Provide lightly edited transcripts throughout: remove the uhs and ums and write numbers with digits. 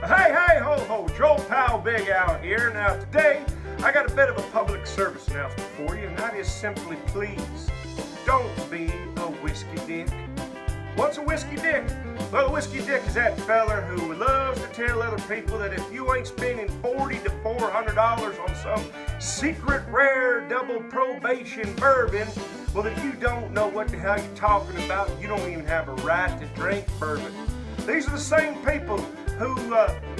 Hey, hey, ho, ho, Joe Pal Big out here. Now today, I got a bit of a public service announcement for you, and that is simply please, don't be a whiskey dick. What's a whiskey dick? Well, a whiskey dick is that feller who loves to tell other people that if you ain't spending $40 to $400 on some secret rare double probation bourbon, well then you don't know what the hell you're talking about. You don't even have a right to drink bourbon. These are the same people who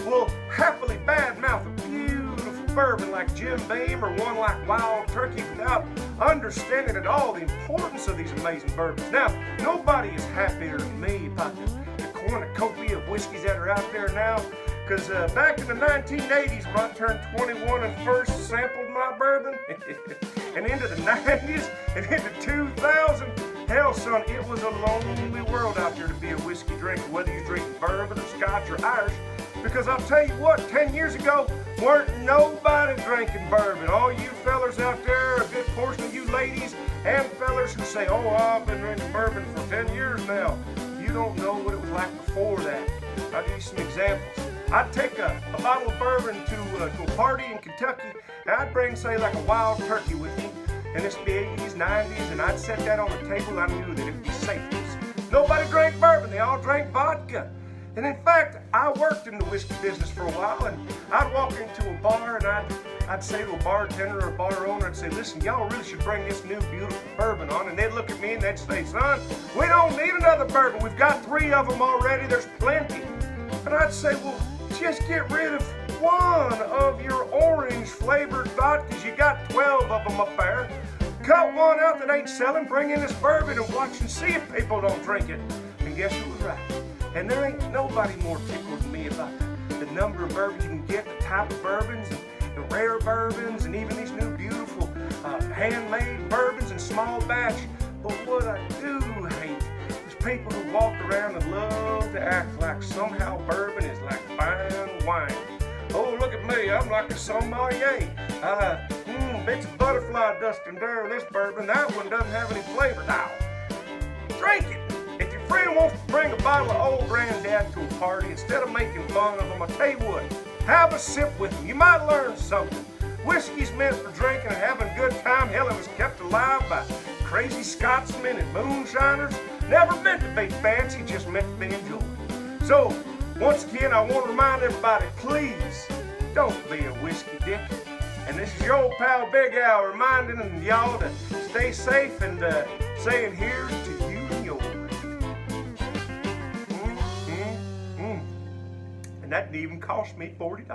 will happily badmouth a beautiful bourbon like Jim Beam or one like Wild Turkey without understanding at all the importance of these amazing bourbons. Now, nobody is happier than me about the cornucopia of whiskeys that are out there now, because back in the 1980s when I turned 21 and first sampled my bourbon, and into the 90s and into 2000, hell, son, it was a lonely world out there to be a whiskey drinker, whether you drink bourbon or scotch or Irish. Because I'll tell you what, 10 years ago, weren't nobody drinking bourbon. All you fellers out there, a good portion of you ladies and fellers who say, oh, I've been drinking bourbon for 10 years now. You don't know what it was like before that. I'll give you some examples. I'd take a bottle of bourbon to a party in Kentucky, and I'd bring, say, like a Wild Turkey with me. And this would be 80s, 90s, and I'd set that on the table. I knew that it'd be safe. Nobody drank bourbon, they all drank vodka. And in fact, I worked in the whiskey business for a while, and I'd walk into a bar and I'd say to a bartender or a bar owner, I'd say, listen, y'all really should bring this new beautiful bourbon on. And they'd look at me and they'd say, son, we don't need another bourbon. We've got 3 of them already, there's plenty. And I'd say, well, just get rid of one of your orange flavored vodkas. You got 12 of them up there. Cut one out that ain't selling, bring in this bourbon and watch and see if people don't drink it. And guess who was right? And there ain't nobody more tickled than me about the number of bourbons you can get, the type of bourbons, and the rare bourbons, and even these new beautiful handmade bourbons and small batch. But what I do hate is people who walk around and love to act like somehow bourbon is like fine wine. Oh, look at me, I'm like a sommelier. Bits of butterfly dust in there with this bourbon. That one doesn't have any flavor. Now, drink it. If your friend wants to bring a bottle of Old Granddad to a party, instead of making fun of them, I'll tell you what, have a sip with them. You might learn something. Whiskey's meant for drinking and having a good time. Hell, it was kept alive by crazy Scotsmen and moonshiners. Never meant to be fancy, just meant to be enjoyed. So, once again, I want to remind everybody, please, don't be a whiskey dick. And this is your old pal Big Al reminding y'all to stay safe and saying here's to you and yours. And that didn't even cost me $40.